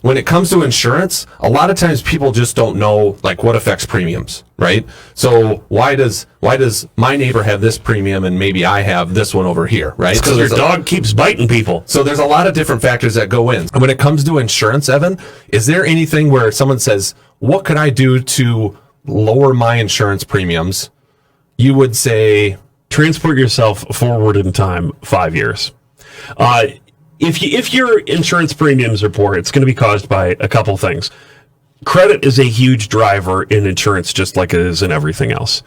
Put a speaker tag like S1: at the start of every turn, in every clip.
S1: when it comes to insurance, a lot of times people just don't know like what affects premiums, right? So why does my neighbor have this premium and maybe I have this one over here, right?
S2: Because your dog keeps biting people.
S1: So there's a lot of different factors that go in. And when it comes to insurance, Evan, is there anything where someone says, what could I do to lower my insurance premiums? You would say,
S2: transport yourself forward in time 5 years. If your insurance premiums are poor, it's going to be caused by a couple things. Credit is a huge driver in insurance, just like it is in everything else.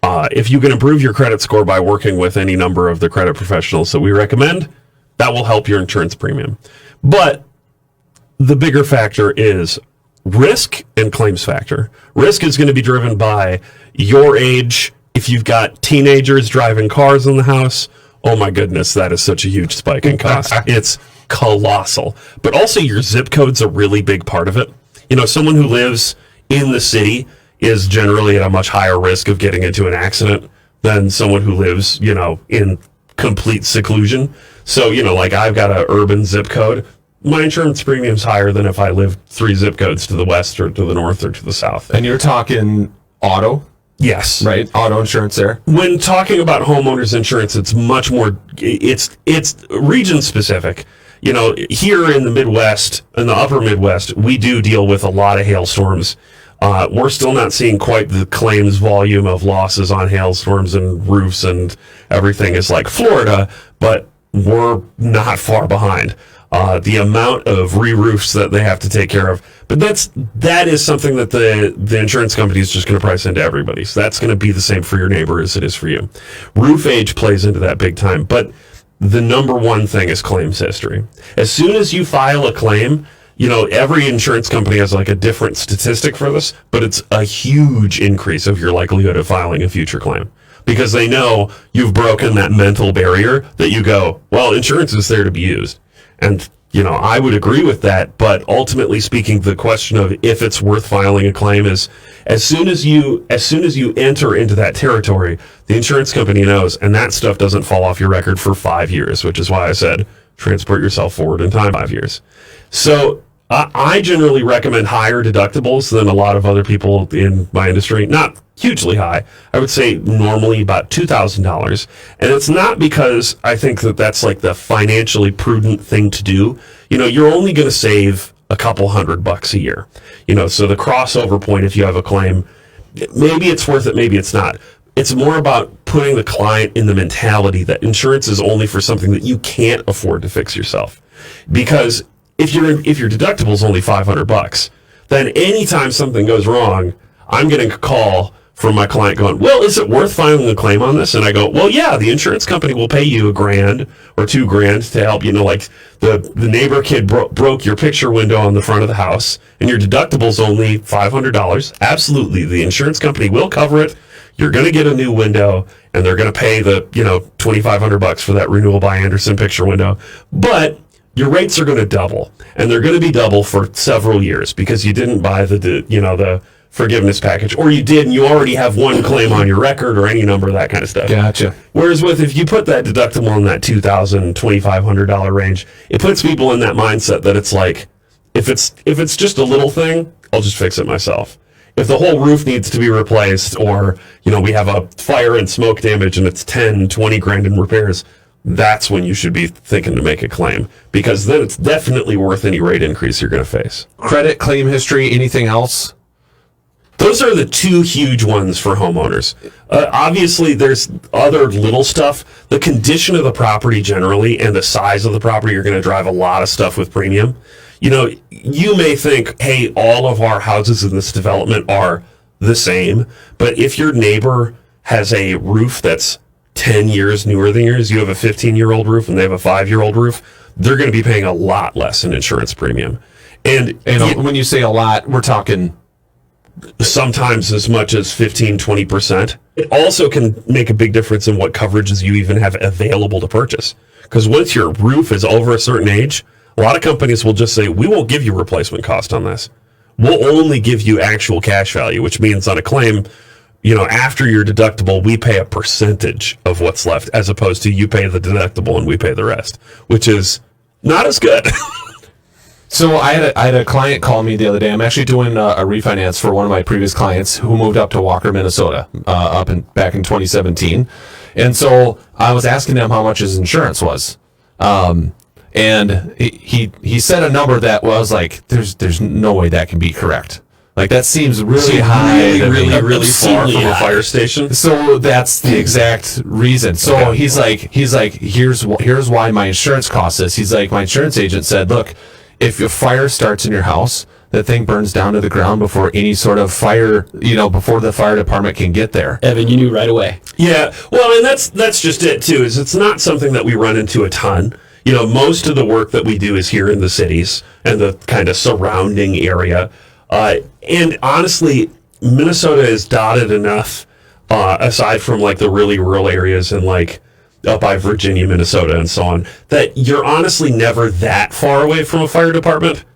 S2: If you can improve your credit score by working with any number of the credit professionals that we recommend, that will help your insurance premium. But the bigger factor is risk and claims factor. Risk is going to be driven by your age. If you've got teenagers driving cars in the house, oh my goodness, that is such a huge spike in cost. It's colossal. But also your zip code's a really big part of it. You know, someone who lives in the city is generally at a much higher risk of getting into an accident than someone who lives, you know, in complete seclusion. So, you know, like I've got an urban zip code. My insurance premium's higher than if I lived 3 zip codes to the west or to the north or to the south.
S1: and you're talking auto,
S2: Yes.
S1: right? Auto insurance there.
S2: When talking about homeowners insurance, it's much more, it's region specific. You know, here in the Midwest, in the upper Midwest, we do deal with a lot of hailstorms. We're still not seeing quite the claims volume of losses on hailstorms and roofs and everything is like Florida, but we're not far behind. The amount of re-roofs that they have to take care of. But that is something that the insurance company is just going to price into everybody. So that's going to be the same for your neighbor as it is for you. Roof age plays into that big time. But the number one thing is claims history. As soon as you file a claim, you know, every insurance company has like a different statistic for this, but it's a huge increase of your likelihood of filing a future claim. Because they know you've broken that mental barrier that you go, well, insurance is there to be used. And, you know, I would agree with that, but ultimately speaking, the question of if it's worth filing a claim is as soon as you enter into that territory, the insurance company knows, and that stuff doesn't fall off your record for 5 years, which is why I said transport yourself forward in time 5 years. So I generally recommend higher deductibles than a lot of other people in my industry. Not hugely high. I would say normally about $2,000. And it's not because I think that that's like the financially prudent thing to do. You know, you're only going to save a couple $100 a year. You know, so the crossover point, if you have a claim, maybe it's worth it, maybe it's not. It's more about putting the client in the mentality that insurance is only for something that you can't afford to fix yourself. Because if your deductible is only $500, then anytime something goes wrong, I'm getting a call from my client going, well, is it worth filing a claim on this? And I go, well, yeah, the insurance company will pay you $1,000 or $2,000 to help, you know, like the neighbor kid broke your picture window on the front of the house and your deductible's only $500. Absolutely. The insurance company will cover it. You're going to get a new window and they're going to pay the, you know, $2,500 for that renewal by Andersen picture window. But your rates are going to double, and they're going to be double for several years because you didn't buy the forgiveness package, or you did and you already have one claim on your record or any number of that kind of stuff.
S1: Gotcha.
S2: Whereas if you put that deductible in that $2,000, $2,500 range, it puts people in that mindset that it's like, if it's just a little thing, I'll just fix it myself. If the whole roof needs to be replaced, or, you know, we have a fire and smoke damage and it's 10, 20 grand in repairs, that's when you should be thinking to make a claim, because then it's definitely worth any rate increase you're going to face.
S1: Credit, claim history, anything else?
S2: Those are the two huge ones for homeowners. Obviously, there's other little stuff. The condition of the property generally and the size of the property are going to drive a lot of stuff with premium. You know, you may think, hey, all of our houses in this development are the same, but if your neighbor has a roof that's 10 years newer than yours, you have a 15-year-old roof and they have a 5-year-old roof, they're going to be paying a lot less in insurance premium. And
S1: when you say a lot, we're talking
S2: sometimes as much as 15-20%. It also can make a big difference in what coverages you even have available to purchase. Because once your roof is over a certain age, a lot of companies will just say, we won't give you replacement cost on this. We'll only give you actual cash value, which means on a claim, you know, after your deductible, we pay a percentage of what's left, as opposed to you pay the deductible and we pay the rest, which is not as good.
S1: So I had a client call me the other day. I'm actually doing a refinance for one of my previous clients who moved up to Walker, Minnesota, back in 2017. And so I was asking him how much his insurance was. And he said a number that was like, there's no way that can be correct. Like, that seems really high,
S2: really far from a fire station.
S1: So that's the exact reason. So
S2: Okay.
S1: he's like, here's why my insurance costs this. He's like, my insurance agent said, look, if a fire starts in your house, that thing burns down to the ground before any sort of fire, before the fire department can get there.
S3: Evan, you knew right away.
S2: Yeah, well, and that's just it too. Is it's not something that we run into a ton. Most of the work that we do is here in the cities and the kind of surrounding area. And honestly, Minnesota is dotted enough, aside from like the really rural areas and like up by Virginia, Minnesota, and so on, that you're honestly never that far away from a fire department,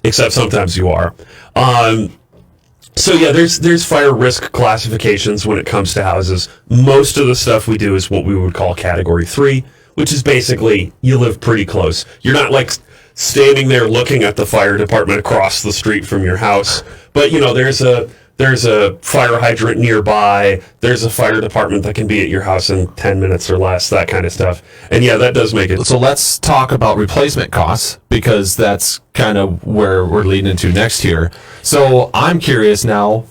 S2: except sometimes you are. So yeah, there's fire risk classifications when it comes to houses. Most of the stuff we do is what we would call Category 3, which is basically you live pretty close. You're not like standing there looking at the fire department across the street from your house, but there's a fire hydrant nearby. There's a fire department that can be at your house in 10 minutes or less, that kind of stuff. And yeah, that does make it.
S1: So let's talk about replacement costs, because that's kind of where we're leading into next here. So I'm curious now,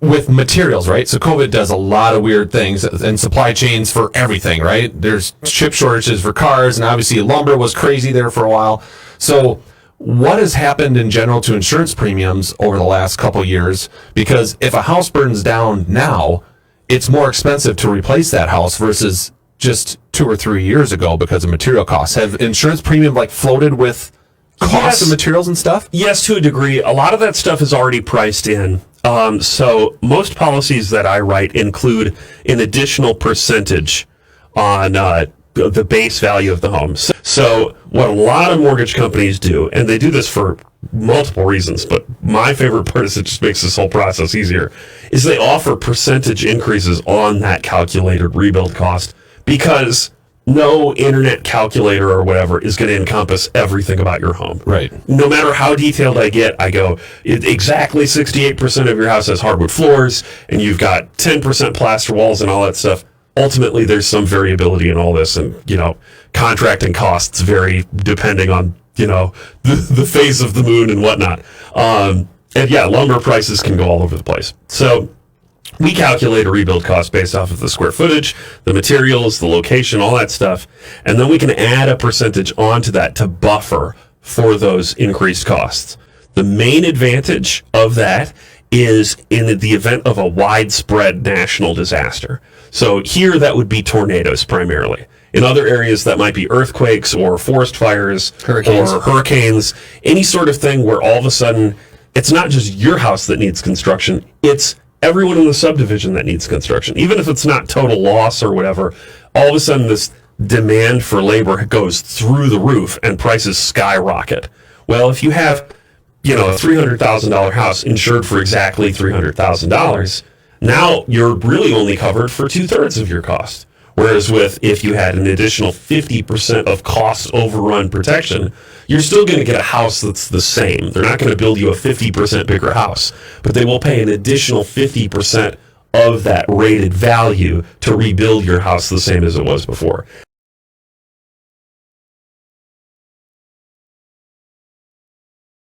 S1: with materials, right? So COVID does a lot of weird things, and supply chains for everything, right? There's chip shortages for cars, and obviously lumber was crazy there for a while. So what has happened in general to insurance premiums over the last couple years? Because if a house burns down now, it's more expensive to replace that house versus just 2 or 3 years ago because of material costs. Have insurance premium floated with costs of materials and stuff?
S2: Yes, to a degree. A lot of that stuff is already priced in. So most policies that I write include an additional percentage on the base value of the home. So what a lot of mortgage companies do, and they do this for multiple reasons, but my favorite part is it just makes this whole process easier, is they offer percentage increases on that calculated rebuild cost, because no internet calculator or whatever is going to encompass everything about your home.
S1: Right.
S2: No matter how detailed I get, I go, exactly 68% of your house has hardwood floors, and you've got 10% plaster walls and all that stuff. Ultimately, there's some variability in all this, and, contracting costs vary depending on, the phase of the moon and whatnot. And yeah, lumber prices can go all over the place. So we calculate a rebuild cost based off of the square footage, the materials, the location, all that stuff. And then we can add a percentage onto that to buffer for those increased costs. The main advantage of that is in the event of a widespread national disaster. So here that would be tornadoes primarily. In other areas that might be earthquakes or forest fires, hurricanes, any sort of thing where all of a sudden it's not just your house that needs construction, it's everyone in the subdivision that needs construction. Even if it's not total loss or whatever, all of a sudden this demand for labor goes through the roof and prices skyrocket. Well, if you have, a $300,000 house insured for exactly $300,000, now you're really only covered for 2/3 of your cost. Whereas if you had an additional 50% of cost overrun protection, you're still going to get a house that's the same. They're not going to build you a 50% bigger house, but they will pay an additional 50% of that rated value to rebuild your house the same as it was before.